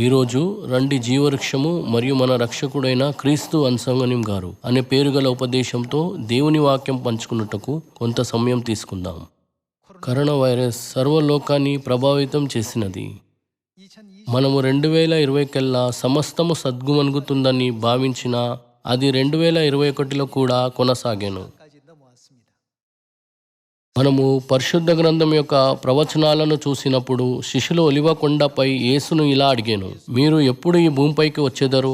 ఈరోజు రండి జీవవృక్షము మరియు మన రక్షకుడైన క్రీస్తు అన్సంగనిం గారు అనే పేరు గల ఉపదేశంతో దేవుని వాక్యం పంచుకున్నట్టుకు కొంత సమయం తీసుకుందాం. కరోనా వైరస్ సర్వలోకాన్ని ప్రభావితం చేసినది. మనము 2020 కల్లా సమస్తము సద్గుమణుగుతుందని భావించిన అది 2021లో కూడా కొనసాగాను. మనము పరిశుద్ధ గ్రంథం యొక్క ప్రవచనాలను చూసినప్పుడు శిష్యులు ఒలివ కొండపై యేసును ఇలా అడిగాను, మీరు ఎప్పుడు ఈ భూమిపైకి వచ్చేదరు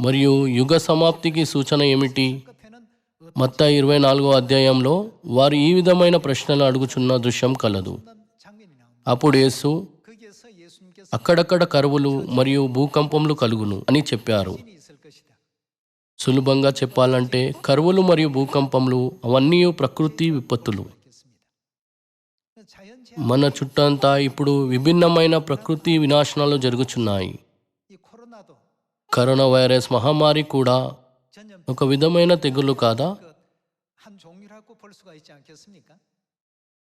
మరియు యుగ సమాప్తికి సూచన ఏమిటి? మత్తయి 24వ అధ్యాయంలో వారు ఈ విధమైన ప్రశ్నలు అడుగుచున్న దృశ్యం కలదు. అప్పుడు యేసు అక్కడక్కడ కరువులు మరియు భూకంపములు కలుగును అని చెప్పారు. సులభంగా చెప్పాలంటే కరువులు మరియు భూకంపములు అవన్నీ ప్రకృతి విపత్తులు. మన చుట్టంతా ఇప్పుడు విభిన్నమైన ప్రకృతి వినాశనాలు జరుగుచున్నాయి. కరోనా వైరస్ మహమ్మారి కూడా ఒక విధమైన తెగులు కాదా?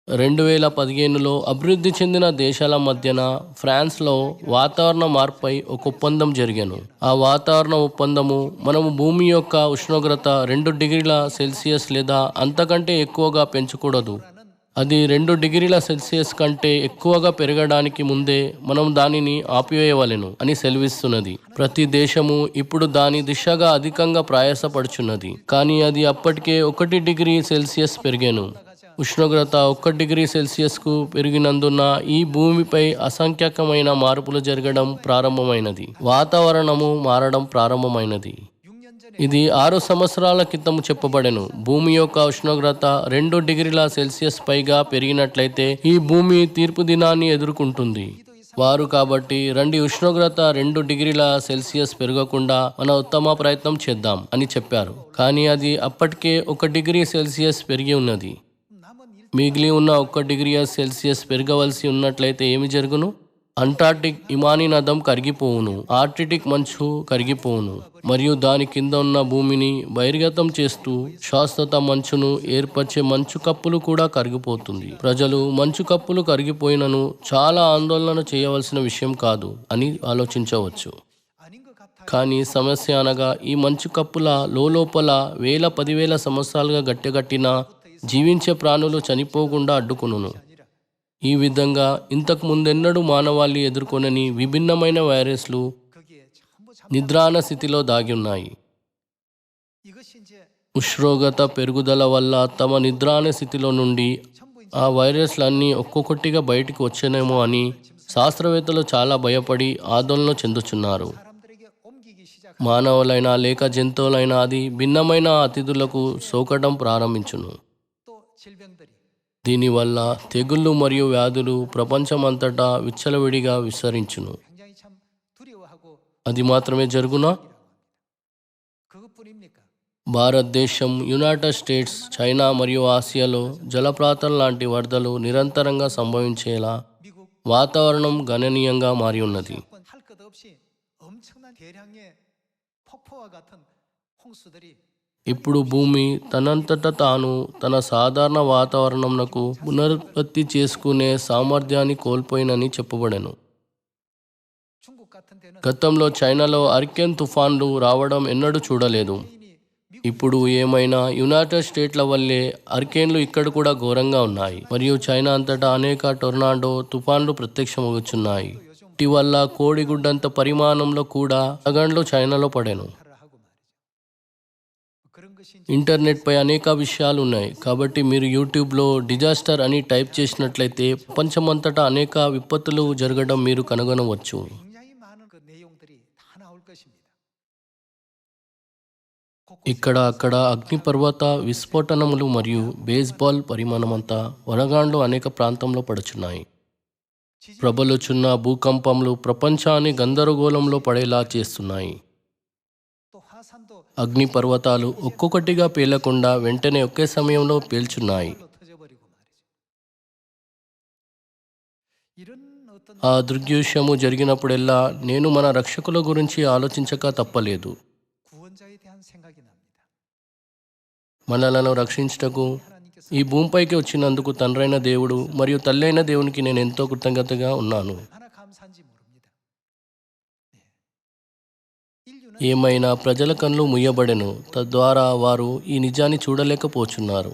2015లో అభివృద్ధి చెందిన దేశాల మధ్యన ఫ్రాన్స్లో వాతావరణ మార్పుపై ఒక ఒప్పందం జరిగాను. ఆ వాతావరణ ఒప్పందము మనము భూమి యొక్క ఉష్ణోగ్రత 2 డిగ్రీల సెల్సియస్ లేదా అంతకంటే ఎక్కువగా పెంచకూడదు. అది 2 డిగ్రీల సెల్సియస్ కంటే ఎక్కువగా పెరగడానికి ముందే మనం దానిని ఆపివేయవలెను అని సెలవిస్తున్నది. ప్రతి దేశము ఇప్పుడు దాని దిశగా అధికంగా ప్రయాసపడుచున్నది. కానీ అది అప్పటికే 1 డిగ్రీ సెల్సియస్ పెరిగాను. ఉష్ణోగ్రత 1 డిగ్రీ సెల్సియస్కు పెరిగినందున ఈ భూమిపై అసంఖ్యాకమైన మార్పులు జరగడం ప్రారంభమైనది. వాతావరణము మారడం ప్రారంభమైనది. ఇది 6 సంవత్సరాల క్రితము చెప్పబడెను. భూమి యొక్క ఉష్ణోగ్రత 2 డిగ్రీల సెల్సియస్ పైగా పెరిగినట్లయితే ఈ భూమి తీర్పు దినాన్ని ఎదుర్కొంటుంది. వారు కాబట్టి రండి ఉష్ణోగ్రత 2 డిగ్రీల సెల్సియస్ పెరగకుండా మన ఉత్తమ ప్రయత్నం చేద్దాం అని చెప్పారు. కానీ అది అప్పటికే 1 డిగ్రీ సెల్సియస్ పెరిగి ఉన్నది. మిగిలి ఉన్న 1 డిగ్రీ సెల్సియస్ పెరగవలసి ఉన్నట్లయితే ఏమి జరుగును? అంటార్టిక్ హిమానీ నదం కరిగిపోవును, ఆర్కిటిక్ మంచు కరిగిపోవును మరియు దాని కింద ఉన్న భూమిని బహిర్గతం చేస్తూ శాశ్వత మంచును ఏర్పరిచే మంచు కప్పులు కూడా కరిగిపోతుంది. ప్రజలు మంచు కప్పులు కరిగిపోయినను చాలా ఆందోళన చేయవలసిన విషయం కాదు అని ఆలోచించవచ్చు. కానీ సమస్య అనగా ఈ మంచు కప్పుల లోపల 10,000-10,000 సంవత్సరాలుగా గట్టెగట్టిన జీవించే ప్రాణులు చనిపోకుండా అడ్డుకును. ఈ విధంగా ఇంతకు ముందెన్నడూ మానవాళి ఎదుర్కొనని విభిన్నమైన వైరస్లు నిద్రాణ స్థితిలో దాగి ఉన్నాయి. ఉష్ణోగ్రత పెరుగుదల వల్ల తమ నిద్రాణ స్థితిలో నుండి ఆ వైరస్లన్నీ ఒక్కొక్కటిగా బయటికి వచ్చేనేమో అని శాస్త్రవేత్తలు చాలా భయపడి ఆందోళన చెందుతున్నారు. మానవులైనా లేక జంతువులైనా అది భిన్నమైన అతిథులకు సోకడం ప్రారంభించును. దీనివల్ల తెగుళ్ళు మరియు వ్యాధులు ప్రపంచమంతటా విచ్చలవిడిగా విస్తరించును. అది మాత్రమే జరుగునా? భారతదేశం, యునైటెడ్ స్టేట్స్, చైనా మరియు ఆసియాలో జలపాతం లాంటి వరదలు నిరంతరంగా సంభవించేలా వాతావరణం గణనీయంగా మారి ఉన్నది. ఇప్పుడు భూమి తనంతట తాను తన సాధారణ వాతావరణంకు పునరుత్పత్తి చేసుకునే సామర్థ్యాన్ని కోల్పోయినని చెప్పబడెను. గతంలో చైనాలో హరికేన్ తుఫాన్లు రావడం ఎన్నడూ చూడలేదు. ఇప్పుడు ఏమైనా యునైటెడ్ స్టేట్ల వల్లే హరికేన్లు ఇక్కడ కూడా ఘోరంగా ఉన్నాయి మరియు చైనా అంతటా అనేక టొర్నాడో తుఫాన్లు ప్రత్యక్షమవుతున్నాయి. ఇటీవల కోడిగుడ్డంత పరిమాణంలో కూడా సగండ్లు చైనాలో పడెను. ఇంటర్నెట్పై అనేక విషయాలు ఉన్నాయి. కాబట్టి మీరు యూట్యూబ్లో డిజాస్టర్ అని టైప్ చేసినట్లయితే ప్రపంచమంతటా అనేక విపత్తులు జరగడం మీరు కనుగొనవచ్చు. ఇక్కడ అక్కడ అగ్నిపర్వత విస్ఫోటనములు మరియు బేస్బాల్ పరిమాణమంతా వడగాండ్లు అనేక ప్రాంతంలో పడుచున్నాయి. ప్రబలుచున్న భూకంపములు ప్రపంచాన్ని గందరగోళంలో పడేలా చేస్తున్నాయి. అగ్ని పర్వతాలు ఒక్కొక్కటిగా పేలకుండా వెంటనే ఒకే సమయంలో పేల్చున్నాయి. ఆ దృగ్యూషము జరిగినప్పుడెల్లా నేను మన రక్షకుల గురించి ఆలోచించక తప్పలేదు. మనలను రక్షించుటకు ఈ భూమిపైకి వచ్చినందుకు తండ్రైన దేవుడు మరియు తల్లైన దేవునికి నేను ఎంతో కృతజ్ఞతగా ఉన్నాను. ఏమైనా ప్రజల కళ్ళు ముయ్యబడెను, తద్వారా వారు ఈ నిజాన్ని చూడలేకపోతున్నారు.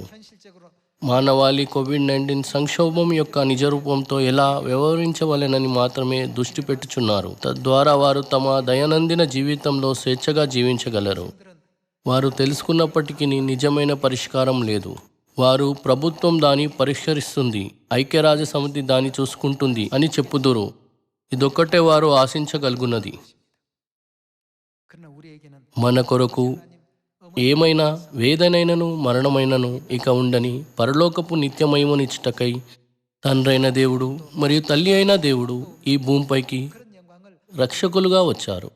మానవాళి కోవిడ్-19 సంక్షోభం యొక్క నిజరూపంతో ఎలా వ్యవహరించవలెనని మాత్రమే దృష్టి పెట్టుచున్నారు. తద్వారా వారు తమ దైనందిన జీవితంలో స్వేచ్ఛగా జీవించగలరు. వారు తెలుసుకున్నప్పటికీ నిజమైన పరిష్కారం లేదు. వారు ప్రభుత్వం దాన్ని పరిష్కరిస్తుంది, ఐక్యరాజ్య సమితి దాన్ని చూసుకుంటుంది అని చెప్పుదురు. ఇదొక్కటే వారు ఆశించగలుగున్నది. మన కొరకు ఏమైనా వేదనైనను మరణమైనను ఇక ఉండని పరలోకపు నిత్యమయమునిచ్చుటకై తండ్రైన దేవుడు మరియు తల్లి అయిన దేవుడు ఈ భూమిపైకి రక్షకులుగా వచ్చారు.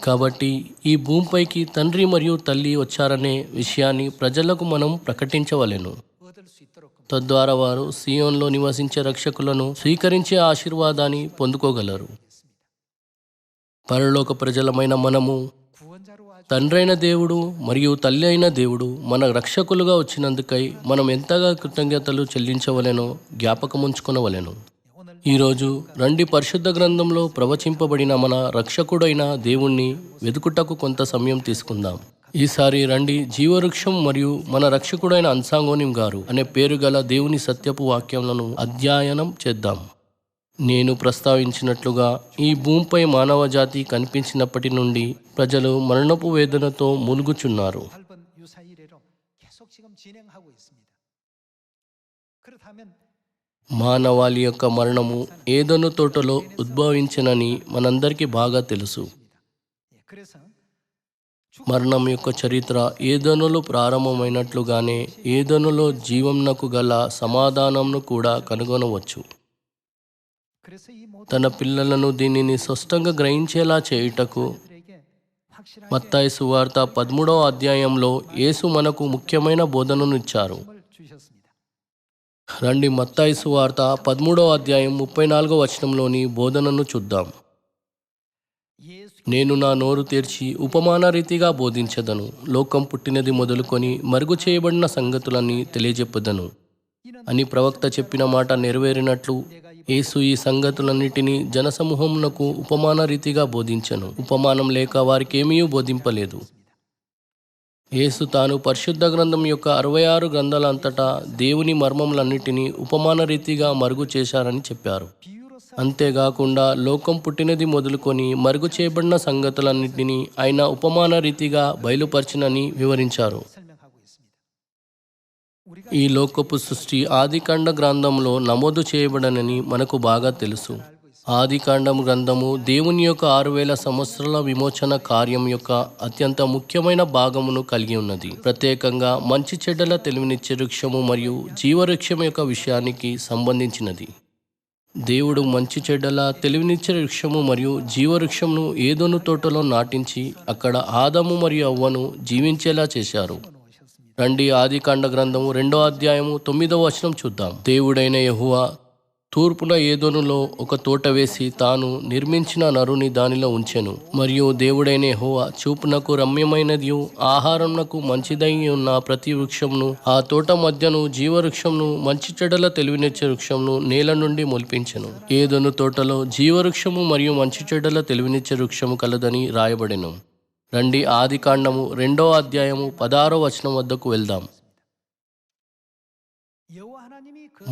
కాబట్టి ఈ భూమిపైకి తండ్రి మరియు తల్లి వచ్చారనే విషయాన్ని ప్రజలకు మనం ప్రకటించవలెను. తద్వారా వారు సియోన్లో నివసించే రక్షకులను స్వీకరించే ఆశీర్వాదాన్ని పొందుకోగలరు. పరలోక ప్రజలమైన మనము తండ్రైన దేవుడు మరియు తల్లి అయిన దేవుడు మన రక్షకులుగా వచ్చినందుకై మనం ఎంతగా కృతజ్ఞతలు చెల్లించవలెనో జ్ఞాపకముంచుకొనవలెను. ఈరోజు రండి పరిశుద్ధ గ్రంథంలో ప్రవచింపబడిన మన రక్షకుడైన దేవుణ్ణి వెతుకుటకు కొంత సమయం తీసుకుందాం. ఈసారి రండి జీవవృక్షం మరియు మన రక్షకుడైన అన్సాంగోనిం గారు అనే పేరు గల దేవుని సత్యపు వాక్యములను అధ్యయనం చేద్దాం. నేను ప్రస్తావించినట్లుగా ఈ భూమిపై మానవ జాతి కనిపించినప్పటి నుండి ప్రజలు మరణపు వేదనతో మూలుగుచున్నారు. మానవాళి యొక్క మరణము ఏదెను తోటలో ఉద్భవించనని మనందరికీ బాగా తెలుసు. మరణం యొక్క చరిత్ర ఏదెనులో ప్రారంభమైనట్లుగానే ఏదెనులో జీవంనకు గల సమాధానంను కూడా కనుగొనవచ్చు. తన పిల్లలను దీనిని స్పష్టంగా గ్రహించేలా చేయుటకు మత్తయి సువార్త 13వ అధ్యాయంలో యేసు మనకు ముఖ్యమైన బోధనను ఇచ్చారు. రండి మత్తయి సువార్త 13వ అధ్యాయం 34వ వచనంలోని బోధనను చూద్దాం. నేను నా నోరు తెరిచి ఉపమాన రీతిగా బోధించదను. లోకం పుట్టినది మొదలుకొని మరుగు చేయబడిన సంగతులన్నీ తెలియజెప్పదను అని ప్రవక్త చెప్పిన మాట నెరవేరినట్లు యేసు ఈ సంగతులన్నిటినీ జనసమూహమునకు ఉపమాన రీతిగా బోధించెను. ఉపమానం లేక వారికేమీ బోధింపలేదు. యేసు తాను పరిశుద్ధ గ్రంథం యొక్క 66 గ్రంథాల అంతటా దేవుని మర్మములన్నిటినీ ఉపమాన రీతిగా మరుగు చేశారని చెప్పారు. అంతేకాకుండా లోకం పుట్టినది మొదలుకొని మరుగు చేయబడిన సంగతులన్నిటినీ ఆయన ఉపమాన రీతిగా బయలుపరిచినని వివరించారు. ఈ లోకపు సృష్టి ఆదికాండ గ్రంథంలో నమోదు చేయబడనని మనకు బాగా తెలుసు. ఆదికాండం గ్రంథము దేవుని యొక్క 6000 సంవత్సరాల విమోచన కార్యం యొక్క అత్యంత ముఖ్యమైన భాగమును కలిగి ఉన్నది. ప్రత్యేకంగా మంచి చెడ్డల తెలివినిచ్చే వృక్షము మరియు జీవవృక్షం యొక్క విషయానికి సంబంధించినది. దేవుడు మంచి చెడ్డల తెలివినిచ్చే వృక్షము మరియు జీవవృక్షమును ఏదోను తోటలో నాటించి అక్కడ ఆదాము మరియు అవ్వను జీవించేలా చేశారు. రండి ఆదికాండ గ్రంథము 2వ అధ్యాయము 9వ వచనం చూద్దాం. దేవుడైన యెహోవా తూర్పున ఏదోనులో ఒక తోట వేసి తాను నిర్మించిన నరుని దానిలో ఉంచెను. మరియు దేవుడైన యెహోవా చూపునకు రమ్యమైనదియు ఆహారమునకు మంచిదై ఉన్న ప్రతి వృక్షమును ఆ తోట మధ్యను జీవవృక్షమును మంచి చెడ్డల తెలివినిచ్చే వృక్షమును నేల నుండి మొలిపించెను. ఏదోను తోటలో జీవవృక్షము మరియు మంచి చెడ్డల తెలివినిచ్చే వృక్షము కలదని రాయబడెను. రండి ఆదికాండము 2వ అధ్యాయము 16వ వచనం వద్దకు వెళ్దాం.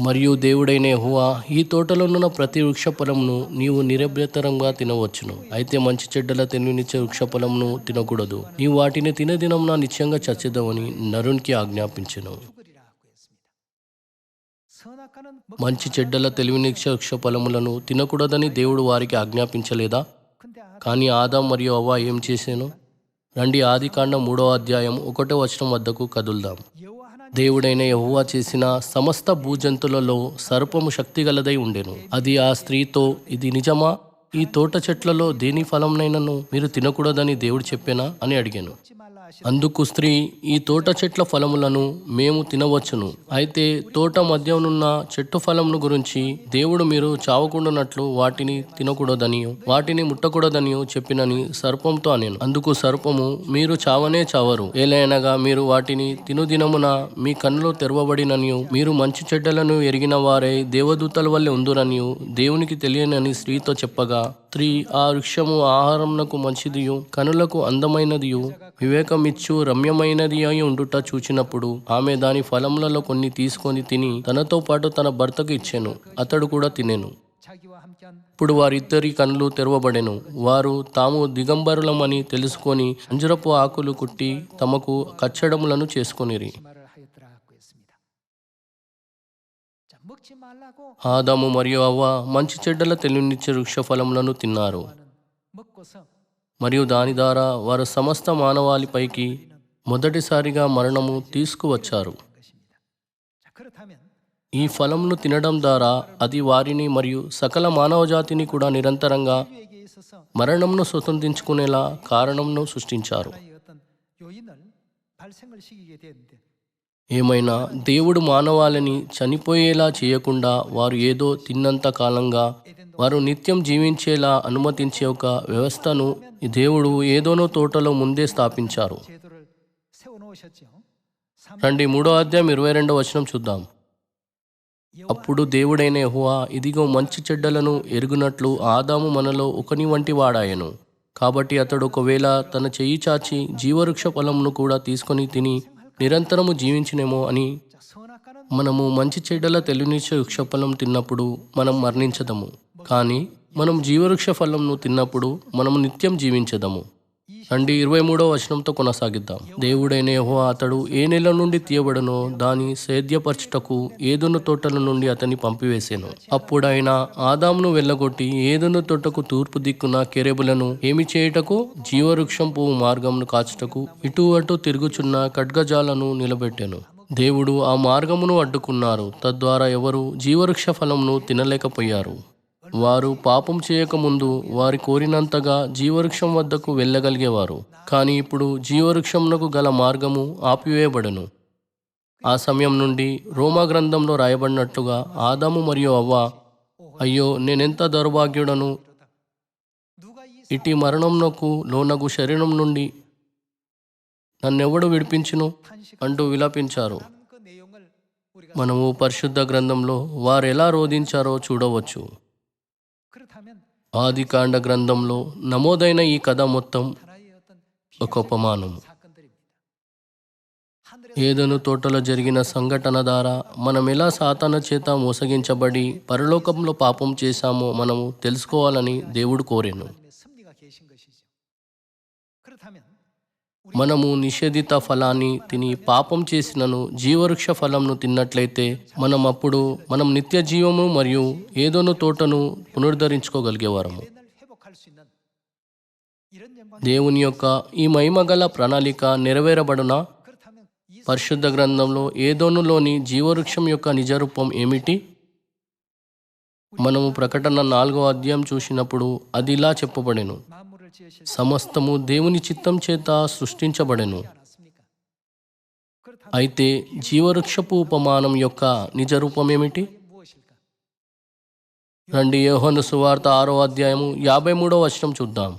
మరియు దేవుడైన యెహోవా ఈ తోటలోనున్న ప్రతి వృక్ష ఫలమును నీవు నిరభ్యంతరంగా తినవచ్చును. అయితే మంచి చెడ్డల తెలివినిచ్చే వృక్ష ఫలమును తినకూడదు. నీవు వాటిని తినే దినమున నిశ్చయంగా చచ్చెదవని నరునికి ఆజ్ఞాపించెను. మంచి చెడ్డల తెలివినిచ్చే వృక్ష ఫలములను తినకూడదని దేవుడు వారికి ఆజ్ఞాపించలేదా? కానీ ఆదాం మరియు అవ్వ ఏం చేశాను? రండి ఆదికాండం 3వ అధ్యాయం 1వ వచనం వద్దకు కదుల్దాం. దేవుడైన యెహోవా చేసిన సమస్త భూజంతులలో సర్పము శక్తిగలదై ఉండెను. అది ఆ స్త్రీతో, ఇది నిజమా? ఈ తోట చెట్లలో దేని ఫలంనైనను మీరు తినకూడదని దేవుడు చెప్పానా అని అడిగాను. అందుకు స్త్రీ, ఈ తోట చెట్ల ఫలములను మేము తినవచ్చును. అయితే తోట మధ్యనున్న చెట్టు ఫలమును గురించి దేవుడు మీరు చావకుండానట్లు వాటిని తినకూడదనియో వాటిని ముట్టకూడదనియో చెప్పినని సర్పంతో అనెను. అందుకు సర్పము, మీరు చావనే చావరు. ఏలైనగా మీరు వాటిని తినుదినమున మీ కన్నులు తెరవబడిననియు మీరు మంచి చెడ్డలను ఎరిగిన వారై దేవదూతల వల్లే ఉందురనియు దేవునికి తెలియనని స్త్రీతో చెప్పగా స్త్రీ ఆ వృక్షము ఆహారమునకు మంచిదియు కనులకు అందమైనదియు వివేకమిచ్చు రమ్యమైనది అయి ఉండుట చూచినప్పుడు ఆమె దాని ఫలములలో కొన్ని తీసుకొని తిని తనతో పాటు తన భర్తకు ఇచ్చెను. అతడు కూడా తినెను. ఇప్పుడు వారిద్దరి కన్నులు తెరవబడెను. వారు తాము దిగంబరులమని తెలుసుకొని అంజరపు ఆకులు కుట్టి తమకు కచ్చడములను చేసుకొనిరి. ఆదాము మరియు అవ్వ మంచి చెడ్డల తెలివినిచ్చే వృక్ష ఫలములను తిన్నారు మరియు దాని ద్వారా వారు సమస్త మానవాళిపైకి మొదటిసారిగా మరణము తీసుకువచ్చారు. ఈ ఫలమును తినడం ద్వారా అది వారిని మరియు సకల మానవజాతిని కూడా నిరంతరంగా మరణంను స్వతంత్రించుకునేలా కారణంను సృష్టించారు. ఏమైనా దేవుడు మానవాళిని చనిపోయేలా చేయకుండా వారు ఏదో తిన్నంత కాలంగా వారు నిత్యం జీవించేలా అనుమతించే ఒక వ్యవస్థను ఈ దేవుడు ఏదోనో తోటలో ముందే స్థాపించారు. రండి 3వ అధ్యాయం 22వ వచనం చూద్దాం. అప్పుడు దేవుడైన యెహోవా ఇదిగో మంచి చెడ్డలను ఎరుగునట్లు ఆదాము మనలో ఒకని వంటి వాడాయను. కాబట్టి అతడు ఒకవేళ తన చెయ్యి చాచి జీవవృక్ష ఫలమును కూడా తీసుకొని తిని నిరంతరము జీవించినేమో అని. మనము మంచి చెడ్డల తెలివినిచ్చే వృక్షఫలం తిన్నప్పుడు మనం మరణించదము, కానీ మనం జీవవృక్ష ఫలంను తిన్నప్పుడు మనము నిత్యం జీవించదము. రండి 23వ వచనంతో కొనసాగిద్దాం. దేవుడైన యెహోవా అతడు ఏ నెల నుండి తీయబడనో దాని సేద్యపరచుటకు ఏదెను తోటల నుండి అతన్ని పంపివేసెను. అప్పుడు ఆయన ఆదామును వెళ్ళగొట్టి ఏదెను తోటకు తూర్పు దిక్కున కెరూబులను ఏమి చేయుటకు జీవవృక్షం పువ్వు మార్గమును కాచుటకు ఇటు అటు తిరుగుచున్న ఖడ్గజాలను నిలబెట్టెను. దేవుడు ఆ మార్గమును అడ్డుకున్నారు, తద్వారా ఎవరు జీవవృక్ష ఫలమును తినలేకపోయారు. వారు పాపం చేయకముందు వారి కోరినంతగా జీవవృక్షం వద్దకు వెళ్ళగలిగేవారు, కానీ ఇప్పుడు జీవవృక్షమునకు గల మార్గము ఆపివేయబడెను. ఆ సమయం నుండి రోమా గ్రంథంలో రాయబడినట్లుగా ఆదాము మరియు అవ్వ, అయ్యో నేనెంత దౌర్భాగ్యుడను, ఇటీ మరణమునకు లోనగు శరీరం నుండి నన్నెవడు విడిపించును అంటూ విలపించారు. మనము పరిశుద్ధ గ్రంథంలో వారెలా రోధించారో చూడవచ్చు. ఆదికాండ గ్రంథంలో నమోదైన ఈ కథ మొత్తం ఒక ఉపమానం. ఏదెను తోటలో జరిగిన సంఘటన ద్వారా మనం ఎలా సాతాను చేత మోసగించబడి పరలోకంలో పాపం చేశామో మనము తెలుసుకోవాలని దేవుడు కోరెను. మనము నిషేధిత ఫలాన్ని తిని పాపం చేసినను జీవవృక్ష ఫలంను తిన్నట్లయితే మనం నిత్య జీవము మరియు ఏదోను తోటను పునరుద్ధరించుకోగలిగేవారము. దేవుని యొక్క ఈ మహిమగల ప్రణాళిక నెరవేరబడునా? పరిశుద్ధ గ్రంథంలో ఏదోనులోని జీవవృక్షం యొక్క నిజరూపం ఏమిటి? మనము ప్రకటన 4వ అధ్యాయం చూసినప్పుడు అది ఇలా చెప్పబడెను, సమస్తము దేవుని చిత్తం చేత సృష్టించబడెను. అయితే జీవవృక్షపు ఉపమానం యొక్క నిజరూపం ఏమిటి? రండి యోహాను సువార్త 6వ అధ్యాయము 53వ వచనం చూద్దాం.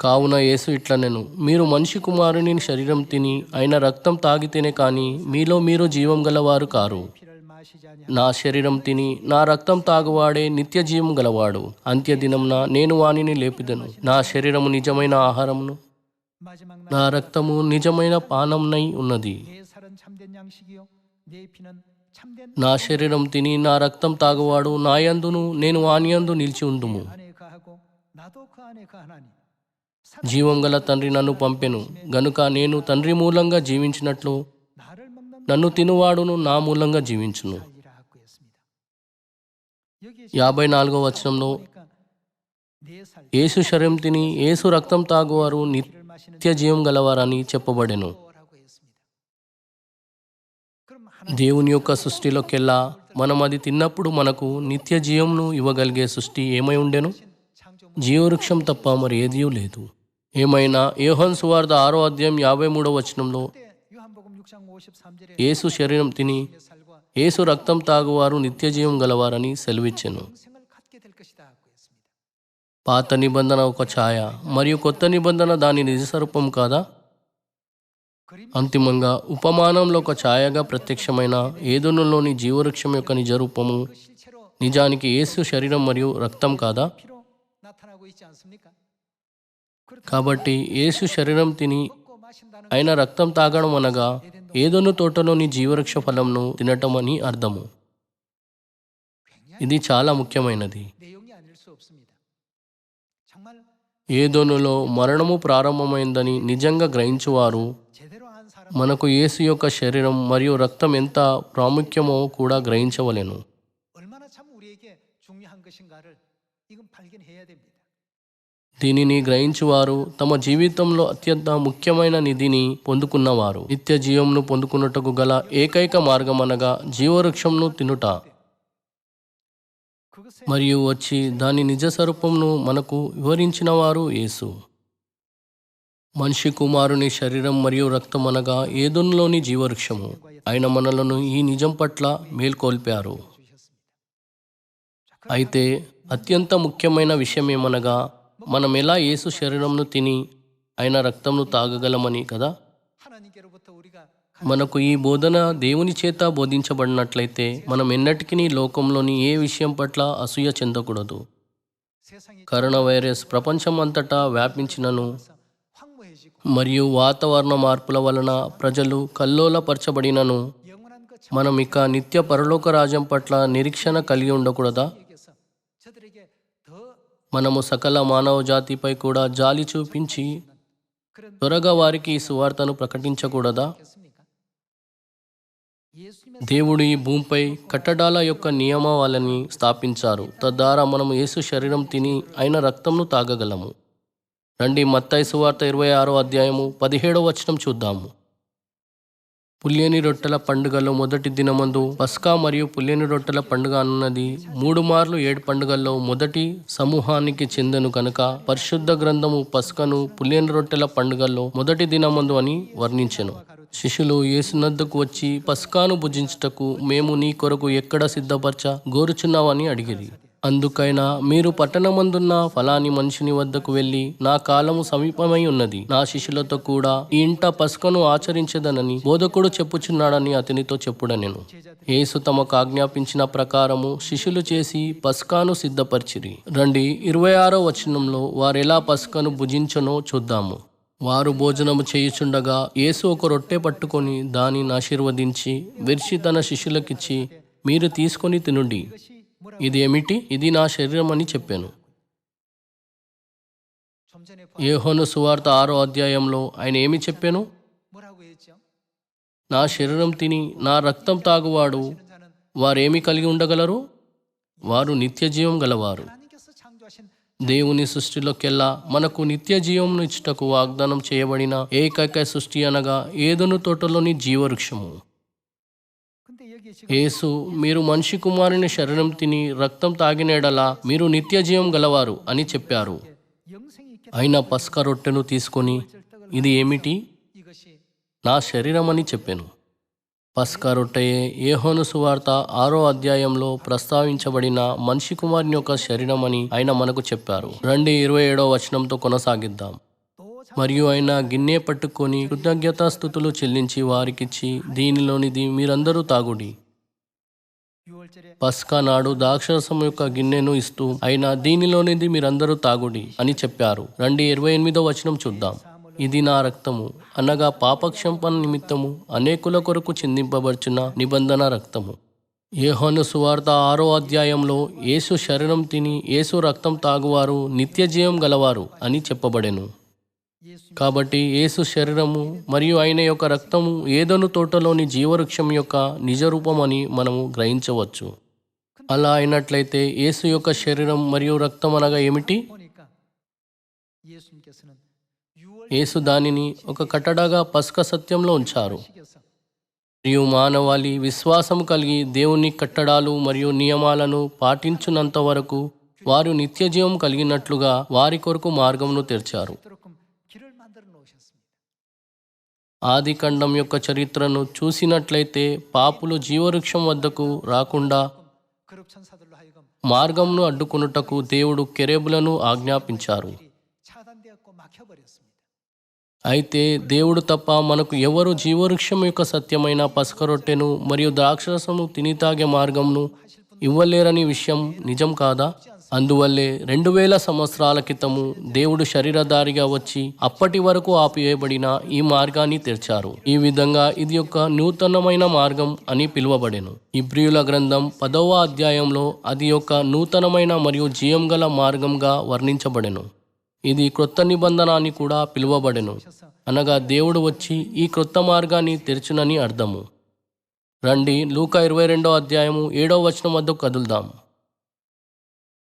కావున యేసు ఇట్లనెను, మీరు మనిషి కుమారుని శరీరం తిని ఆయన రక్తం తాగితేనే కానీ మీలో మీరు జీవం గలవారు కారు. నా శరీరం తిని నా రక్తం తాగువాడే నిత్య జీవం గలవాడు. అంత్యదినంన నేను వానిని లేపిదను. నా శరీరము నిజమైన ఆహారమును, నా రక్తము నిజమైన పానమునై ఉన్నది. నా శరీరం తిని నా రక్తం తాగువాడు నా యందును నేను వాని యందు నిలిచి ఉందుము. జీవం గల తండ్రి నన్ను పంపెను గనుక నేను తండ్రి మూలంగా జీవించినట్లు నన్ను తినువాడును నా మూలంగా జీవించును. 54వ వచనంలో యేసు శరీరం తిని యేసు రక్తం తాగువారు నిత్య జీవం గలవారని చెప్పబడెను. దేవుని యొక్క సృష్టిలోకెల్లా మనం అది తిన్నప్పుడు మనకు నిత్య జీవంను ఇవ్వగలిగే సృష్టి ఏమై ఉండెను? జీవవృక్షం తప్ప మరి ఏదీ లేదు. ఏమైనా యోహాను సువార్త 6వ అధ్యాయం 53వ వచనంలో యేసు శరీరం తిని యేసు రక్తం తాగువారు నిత్య జీవం గలవారని సెలవిచ్చెను. పాత నిబంధన ఒక ఛాయ మరియు కొత్త నిబంధన దాని నిజస్వరూపం కాదా? అంతిమంగా ఉపమానంలో ఒక ఛాయగా ప్రత్యక్షమైన ఏదోనులోని జీవవృక్షం యొక్క నిజరూపము నిజానికి యేసు శరీరం మరియు రక్తం కాదా? 피로 나타나고 있지 않습니까? కాబట్టి యేసు శరీరం తిని 먹고 마신다는 ఆయన రక్తం తాగడం అనగా ఏదోను తోటలోని జీవవృక్ష ఫలంను తినటం అని అర్థము. ఇది చాలా ముఖ్యమైనది. 내용이 아닐 수 없습니다. 정말 ఏదోనులో మరణము ప్రారంభమైందని నిజంగా గ్రహించువారు 제대로 한 사람 మనకు యేసు యొక్క శరీరం మరియు రక్తం ఎంత ప్రాముఖ్యమో కూడా గ్రహించవలెను. 얼마나 참 우리에게 중요한 것인가를 이건 발견해야 됩니다. దీనిని గ్రహించువారు తమ జీవితంలో అత్యంత ముఖ్యమైన నిధిని పొందుకున్నవారు. నిత్య జీవంను పొందుకున్నటకు గల ఏకైక మార్గం అనగా జీవవృక్షంను తినుట 그것에 మరియు వచ్చి దాని నిజ స్వరూపంను మనకు వివరించిన వారు యేసు. మనిషి కుమారుని శరీరం మరియు రక్తం అనగా ఏదోనులోని జీవవృక్షము. ఆయన మనలను ఈ నిజం పట్ల మేల్కొల్పారు. 주셨습니다. అయితే అత్యంత ముఖ్యమైన విషయం ఏమనగా మనం ఎలా యేసు శరీరంను తిని ఆయన రక్తంను తాగగలమని కదా. 하나님께로부터 우리가 మనకు ఈ బోధన దేవుని చేత బోధించబడినట్లయితే మనం ఎన్నటికీ లోకంలోని ఏ విషయం పట్ల అసూయ చెందకూడదు. 세상이 కరోనా వైరస్ ప్రపంచం అంతటా వ్యాపించినను 황무해지고 మరియు వాతావరణ మార్పుల వలన ప్రజలు కల్లోలపరచబడినను 영원한 그 మనం ఇక నిత్య పరలోక రాజ్యం పట్ల నిరీక్షణ కలిగి ఉండకూడదా? 정의에게서 저들에게 더 మనము సకల మానవ జాతిపై కూడా జాలి చూపించి 그런 త్వరగా వారికి ఈ సువార్తను ప్రకటించకూడదా? 겠습니까? 예수님의 దేవుడు ఈ భూమిపై కట్టడాల యొక్క నియమావళిని స్థాపించారు. తద్వారా మనము యేసు శరీరం తిని ఆయన రక్తంను తాగగలము. రండి మత్తయి సువార్త 26వ అధ్యాయము 17వ వచనం చూద్దాము. పులియని రొట్టెల పండుగలో మొదటి దినమందు పస్కా మరియు పులియని రొట్టెల పండుగ అన్నది 3 మార్లు 7 పండుగల్లో మొదటి సమూహానికి చెందెను కనుక పరిశుద్ధ గ్రంథము పస్కను పులియని రొట్టెల పండుగల్లో మొదటి దినమందు అని వర్ణించెను. శిష్యులు యేసునద్దకు వచ్చి పస్కాను భుజించుటకు మేము నీ కొరకు ఎక్కడ సిద్ధపరచ గోరుచున్నావని అడిగిరి. అందుకైనా మీరు పట్టణమందున్న ఫలాని మనిషిని వద్దకు వెళ్ళి నా కాలము సమీపమై ఉన్నది, నా శిష్యులతో కూడా ఈ ఇంట పస్కను ఆచరించదనని బోధకుడు చెప్పుచున్నాడని అతనితో చెప్పుడనెను. యేసు తమకు ఆజ్ఞాపించిన ప్రకారము శిష్యులు చేసి పస్కాను సిద్ధపరిచిరి. రండి 26వ వచనంలో వారెలా పస్కను భుజించనో చూద్దాము. వారు భోజనము చేయుచుండగా యేసు ఒక రొట్టె పట్టుకొని దానిని ఆశీర్వదించి విరిచి తన శిష్యులకిచ్చి మీరు తీసుకొని తినుడి, 이것이 뭐라고 ఇది ఏమిటి? ఇది నా శరీరం అని చెప్పాను. 좀 전에 యోహాను సువార్త 6వ అధ్యాయంలో ఆయన ఏమి చెప్పాను? 뭐라고 했죠? నా శరీరం తిని నా రక్తం తాగువాడు 하는 자는 వారేమి కలిగి ఉండగలరు? వారు నిత్య జీవం గలవారు. 하나님께서 창조하신 దేవుని సృష్టిలోకెల్లా మనకు నిత్య జీవంను ఇచ్చుటకు వాగ్దానం చేయబడిన ఏకైక సృష్టి అనగా ఏదోను తోటలోని జీవవృక్షము. 근데 여기 지금 యేసు మీరు మనిషి కుమారుని శరీరం తిని రక్తం తాగిన యెడల మీరు నిత్య జీవం గలవారు అని చెప్పారు. 영생이 있게 ఆయన పస్క రొట్టెను తీసుకొని ఇది ఏమిటి? 이것이 నా శరీరం అని చెప్పాను. పస్కా రొట్టెయే యోహాను సువార్త 6వ అధ్యాయంలో ప్రస్తావించబడిన మనిషి కుమారుని యొక్క శరీరం అని ఆయన మనకు చెప్పారు. రండి 27వ వచనంతో కొనసాగిద్దాం. 또 మరియు ఆయన గిన్నె పట్టుకొని కృతజ్ఞతాస్తుతులు చెల్లించి వారికిచ్చి దీనిలోనిది మీరందరూ తాగుడి. 6월절에 పస్కా నాడు ద్రాక్షరసం యొక్క గిన్నెను ఇస్తూ ఆయన దీనిలోనిది మీరందరూ తాగుడి అని చెప్పారు. రండి 28వ వచనం చూద్దాం. ఇది నా రక్తము అనగా పాపక్షంపణ నిమిత్తము అనేకుల కొరకు చిందింపబడుచున్న నిబంధన రక్తము. యోహాను సువార్త 6వ అధ్యాయంలో యేసు శరీరం తిని యేసు రక్తం తాగువారు నిత్య జీవం గలవారు అని చెప్పబడెను. 예수 కాబట్టి యేసు శరీరము మరియు ఆయన యొక్క రక్తము ఏదోను తోటలోని జీవవృక్షం యొక్క నిజరూపం అని మనము గ్రహించవచ్చు. అలా అయినట్లయితే యేసు యొక్క శరీరం మరియు రక్తం అనగా ఏమిటి? 보니까 예수님께서는 6월 యేసు దానిని ఒక కట్టడగా పస్క సత్యంలో ఉంచారు. 시켜서 మరియు మానవాళి విశ్వాసం కలిగి దేవుని కట్టడాలు మరియు నియమాలను పాటించున్నంత వరకు వారు నిత్య జీవం కలిగినట్లుగా వారి కొరకు మార్గమును తెరిచారు. 그렇게 길을 만들어 놓으셨습니다. ఆది ఖండం యొక్క చరిత్రను చూసినట్లయితే పాపులు జీవవృక్షం వద్దకు రాకుండా 그룹 천사들로 하여금 మార్గంను అడ్డుకొనుటకు దేవుడు కెరూబులను ఆజ్ఞాపించారు. 차단되었고 막혀버렸습니다. అయితే దేవుడు తప్ప మనకు ఎవరు జీవవృక్షం యొక్క సత్యమైన పస్క రొట్టెను మరియు ద్రాక్షరసము తిని తాగే మార్గంను 하실 분 ఇవ్వలేరని విషయం నిజం కాదా? అందువల్లే 2000 సంవత్సరాల క్రితము దేవుడు శరీరధారిగా వచ్చి అప్పటి వరకు ఆపివేయబడిన ఈ మార్గాన్ని తెరిచారు. ఈ విధంగా ఇది ఒక నూతనమైన మార్గం అని పిలువబడెను. ఇబ్రియుల గ్రంథం 10వ అధ్యాయంలో అది ఒక నూతనమైన మరియు జీవం గల మార్గంగా వర్ణించబడెను. ఇది క్రొత్త నిబంధన అని కూడా పిలువబడెను. అనగా దేవుడు వచ్చి ఈ క్రొత్త మార్గాన్ని తెరచునని అర్థము. రండి లూకా 22వ అధ్యాయము 7వ వచనం వద్దకు కదులుదాం.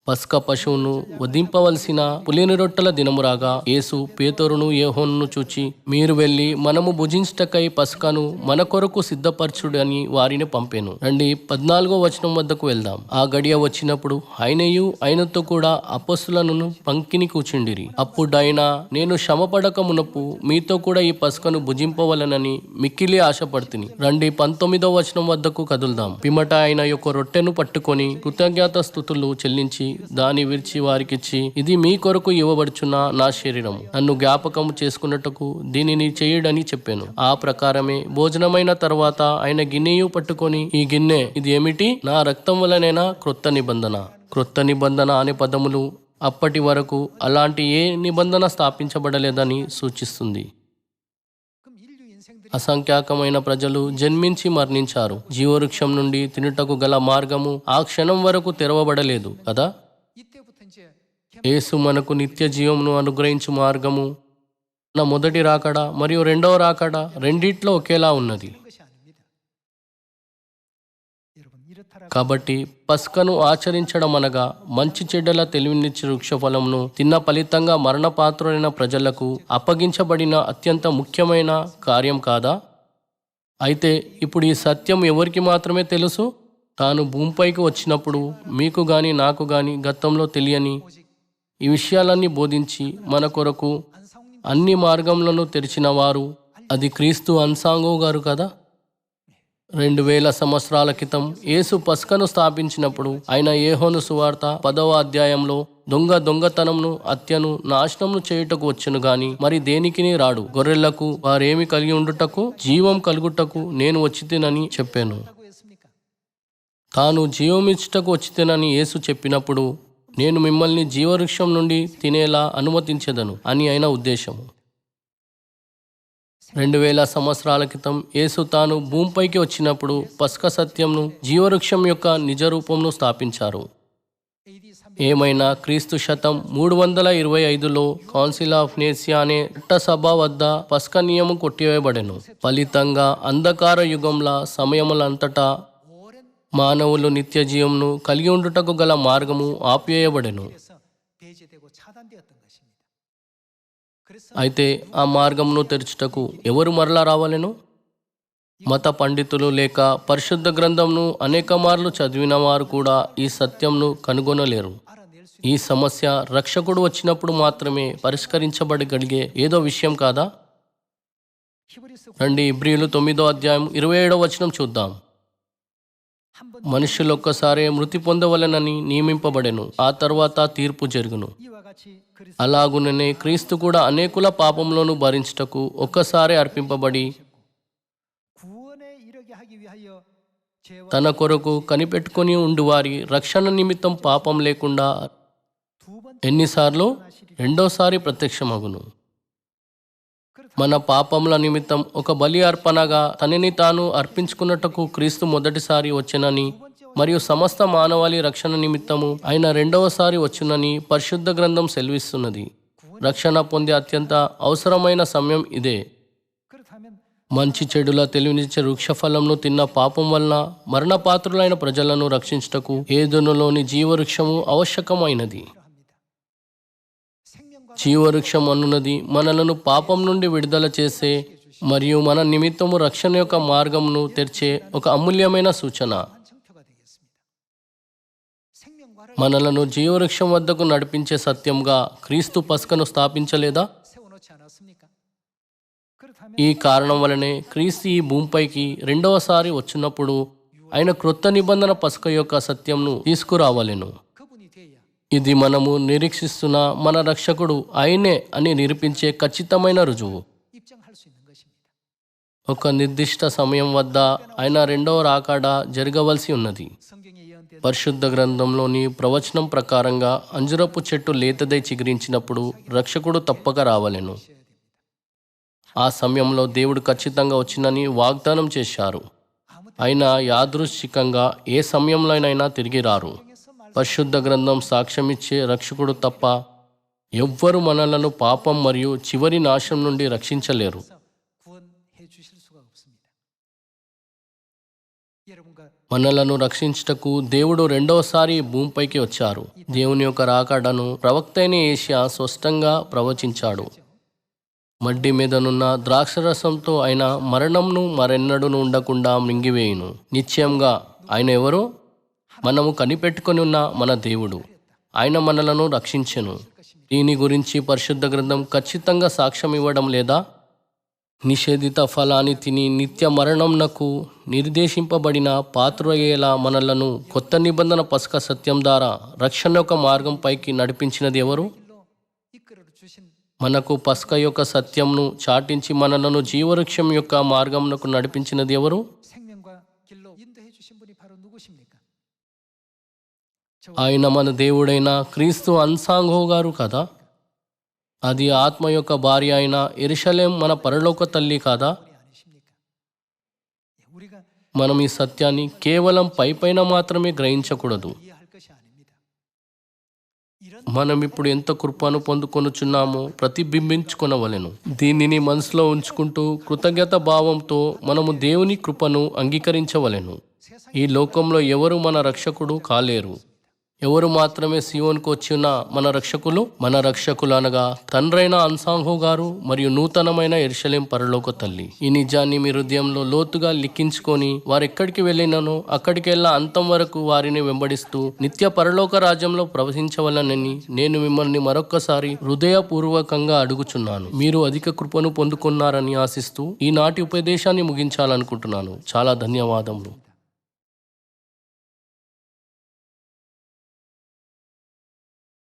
పస్కా పశువును వధింపవలసిన పులిని రొట్టెల దినము రాగా యేసు పేతురును యోహానును చూచి, మీరు వెళ్ళి మనము భుజించుటకై పస్కాను మన కొరకు సిద్ధపరచుడు అని వారిని పంపెను. రండి 14వ వచనం వద్దకు వెళ్దాం. ఆ గడియ వచ్చినప్పుడు ఆయనయు ఆయనతో కూడా అపొస్తలులను పంక్తిని కూర్చుండిరి. అప్పుడైనా నేను శ్రమపడక మునపు మీతో కూడా ఈ పస్కను భుజింపవలనని మిక్కిలి ఆశపడుతుని. రండి 19వ వచనం వద్దకు కదులుదాం. పిమ్మట ఆయన యొక్క రొట్టెను పట్టుకొని కృతజ్ఞత స్తుతులు చెల్లించి దాని విరిచి వారికిచ్చి, ఇది మీ కొరకు ఇవ్వబడుచున్న నా శరీరం, నన్ను జ్ఞాపకము చేసుకున్నట్టుకు దీనిని చేయుడని చెప్పాను. ఆ ప్రకారమే భోజనమైన తర్వాత ఆయన గిన్నెయు పట్టుకొని, ఈ గిన్నె ఇది ఏమిటి? నా రక్తం వలనైనా క్రొత్త నిబంధన. క్రొత్త నిబంధన అనే పదములు అప్పటి వరకు అలాంటి ఏ నిబంధన స్థాపించబడలేదని సూచిస్తుంది. 그럼 인류 인생들이 అసంఖ్యాకమైన ప్రజలు జన్మించి మరణించారు. జీవవృక్షం నుండి తినుటకు గల మార్గము ఆ క్షణం వరకు తెరవబడలేదు కదా. 이때부터 이제 యేసు మనకు నిత్య జీవమును అనుగ్రహించు మార్గము నా మొదటి రాకడ మరియు రెండవ రాకడ రెండిట్లో ఒకేలా ఉన్నది. 개는 것이 아닙니다. 여러분 이렇다라고 కాబట్టి పస్కను ఆచరించడం అనగా మంచి చెడ్డల తెలివినిచ్చి వృక్షఫలమును తిన్న ఫలితంగా మరణపాత్రులైన ప్రజలకు అప్పగించబడిన అత్యంత ముఖ్యమైన కార్యం కాదా? అయితే ఇప్పుడు ఈ సత్యం ఎవరికి మాత్రమే తెలుసు? తాను భూమిపైకి వచ్చినప్పుడు మీకు గాని నాకు గాని గతంలో తెలియని ఈ విషయాలన్నీ బోధించి మన కొరకు 안상우님 అన్ని మార్గములను తెరిచిన వారు అది క్రీస్తు అన్సాంగో గారు కదా. 2000 సంవత్సరాల క్రితం యేసు పస్కను స్థాపించినప్పుడు ఆయన యోహాను సువార్త 10వ అధ్యాయంలో దొంగతనమును హత్యను నాశనమును చేయుటకు వచ్చును గాని మరి దేనికిని రాడు. గొర్రెలకు వారేమి కలిగి ఉండుటకు జీవం కలుగుటకు నేను వచ్చితినని చెప్పాను. 하고 했습니까? తాను జీవమిచ్చుటకు వచ్చితేనని యేసు చెప్పినప్పుడు నేను మిమ్మల్ని జీవవృక్షం నుండి తినేలా అనుమతించెదను అని ఆయన ఉద్దేశము. 2000 సంవత్సరాల క్రితం యేసు తాను భూమిపైకి వచ్చినప్పుడు పస్క సత్యంను జీవవృక్షం యొక్క నిజ రూపంను స్థాపించారు. AD 3 ఏమైనా క్రీస్తు శతం 325లో కౌన్సిల్ ఆఫ్ నేసియా అనే చట్టసభ వద్ద పస్క నియమం కొట్టివేయబడెను. ఫలితంగా అంధకార యుగంలో సమయములంతటా 오랜 మానవులు నిత్య జీవంను కలిగి ఉండుటకు గల మార్గము ఆపివేయబడెను. 그래서 배제되고 차단되었던 것입니다. 그래서 అయితే ఆ మార్గమును తెరచుటకు ఎవరు మరలా రావాలెను? మత పండితులు లేక పరిశుద్ధ గ్రంథంను అనేక మార్లు చదివిన వారు కూడా ఈ సత్యంను కనుగొనలేరు. 알아낼 수 ఈ సమస్య రక్షకుడు వచ్చినప్పుడు మాత్రమే పరిష్కరించబడగలిగే ఏదో విషయం కాదా? 히브리서 రండి ఇబ్రియులు 9వ అధ్యాయం 27వ వచనం చూద్దాం. 한번 మనుషులు ఒక్కసారే మృతి పొందవలెనని నియమింపబడెను, ఆ తర్వాత తీర్పు జరుగును. 이와 같이 그리스도 అలాగుననే క్రీస్తు కూడా అనేకుల పాపంలోను భరించుటకు ఒక్కసారి అర్పింపబడి 구원에 이르게 하기 위하여 죄와 తన కొరకు కనిపెట్టుకుని ఉండువారి రక్షణ నిమిత్తం పాపం లేకుండా 두 번째 ఎన్నిసార్లు? 하시리라. రెండోసారి ప్రత్యక్షమగును. మన పాపముల నిమిత్తం ఒక బలి అర్పణగా తనని తాను అర్పించుకున్నట్టుకు క్రీస్తు మొదటిసారి వచ్చెనని మరియు సమస్త మానవాళి రక్షణ నిమిత్తము ఆయన రెండవసారి వచ్చునని పరిశుద్ధ గ్రంథం సెలవిస్తున్నది. రక్షణ పొందే అత్యంత అవసరమైన సమయం ఇదే. 그렇다면 మంచి చెడుల తెలివినిచ్చే వృక్షఫలంను తిన్న పాపం వలన మరణపాత్రులైన ప్రజలను రక్షించుటకు ఏదెనులోని జీవవృక్షము ఆవశ్యకమైనది. 필요합니다. 생명과 జీవవృక్షం అన్నది మనలను పాపం నుండి విడుదల చేసే మరియు మన నిమిత్తము రక్షణ యొక్క మార్గమును తెరిచే ఒక అమూల్యమైన సూచన. 정표가 되겠습니다. 생명과를 మనలను జీవవృక్షం వద్దకు నడిపించే సత్యంగా క్రీస్తు పస్కను స్థాపించలేదా? 세워놓지 않았습니까? 그렇다면 ఈ కారణం వలనే క్రీస్తు ఈ భూమిపైకి రెండవసారి వచ్చినప్పుడు ఆయన క్రొత్త నిబంధన పస్క యొక్క సత్యంను తీసుకురావలెను. 그분이 돼야 ఇది మనము నిరీక్షిస్తున్న మన రక్షకుడు ఆయనే అని నిరూపించే ఖచ్చితమైన రుజువు. 입증할 수 있는 것입니다. ఒక నిర్దిష్ట సమయం వద్ద ఆయన రెండవ రాకడ జరగవలసి ఉన్నది. 성경에 예언된 పరిశుద్ధ గ్రంథంలోని ప్రవచనం ప్రకారంగా అంజురపు చెట్టు లేతదై చిగురించినప్పుడు రక్షకుడు తప్పక రావలెను. ఆ సమయంలో దేవుడు ఖచ్చితంగా వచ్చినని వాగ్దానం చేశారు. అయినా యాదృచ్ఛికంగా ఏ సమయంలోనైనా తిరిగి రారు. పరిశుద్ధ గ్రంథం సాక్ష్యమిచ్చే రక్షకుడు తప్ప ఎవ్వరు మనలను పాపం మరియు చివరి నాశనం నుండి రక్షించలేరు. 구원해 주실 수가 없습니다. 여러분과 మనలను రక్షించుటకు దేవుడు రెండవసారి భూమిపైకి వచ్చారు. దేవుని యొక్క రాకడను ప్రవక్త అయిన యేషయా స్పష్టంగా ప్రవచించాడు. మడ్డి మీదనున్న ద్రాక్షరసంతో ఆయన మరణంను మరెన్నడూను ఉండకుండా మింగివేయును. నిశ్చయంగా ఆయన ఎవరు? మనము కనిపెట్టుకొని ఉన్న మన దేవుడు. ఆయన మనలను రక్షించెను. దీని గురించి పరిశుద్ధ గ్రంథం ఖచ్చితంగా సాక్ష్యం ఇవ్వడం లేదా? నిషేధిత ఫలాన్ని తిని నిత్య మరణంనకు నిర్దేశింపబడిన పాత్రయ్యేలా మనలను కొత్త నిబంధన పసక సత్యం ద్వారా రక్షణ యొక్క మార్గం పైకి నడిపించినది ఎవరు? 이끌어 주신 మనకు పసక యొక్క సత్యంను చాటించి మనలను జీవవృక్షం యొక్క మార్గంనకు నడిపించినది ఎవరు? 생명과 길로 인도해 주신 분이 바로 누구십니까? ఆయన మన దేవుడైన క్రీస్తు అన్సాంగో గారు కదా. అది ఆత్మ యొక్క భార్య అయిన యెరూషలేం మన పరలోక తల్లి కాదా? 우리 아니십니까? 우리가 మనం ఈ సత్యాన్ని కేవలం పైపైన మాత్రమే గ్రహించకూడదు. 이해할 것이 아닙니다. 이런 మనం ఇప్పుడు ఎంత కృపను పొందుకొనుచున్నామో ప్రతిబింబించుకొనవలెను. దీనిని మనసులో ఉంచుకుంటూ కృతజ్ఞత భావంతో మనము దేవుని కృపను అంగీకరించవలెను. ఈ లోకంలో ఎవరు మన రక్షకుడు కాలేరు. ఎవరు మాత్రమే సియోన్కు వచ్చి ఉన్న మన రక్షకులు అనగా తండ్రైన అన్సాంహో గారు మరియు నూతనమైన యెరూషలేం పరలోక తల్లి. ఈ నిజాన్ని మీ హృదయంలో లోతుగా లిఖించుకొని వారెక్కడికి వెళ్ళినానో అక్కడికెల్లా అంతం వరకు వారిని వెంబడిస్తూ నిత్య పరలోక రాజ్యంలో ప్రవహించవలనని నేను మిమ్మల్ని మరొక్కసారి హృదయపూర్వకంగా అడుగుచున్నాను. మీరు అధిక కృపను పొందుకున్నారని ఆశిస్తూ ఈనాటి ఉపదేశాన్ని ముగించాలనుకుంటున్నాను. చాలా ధన్యవాదములు.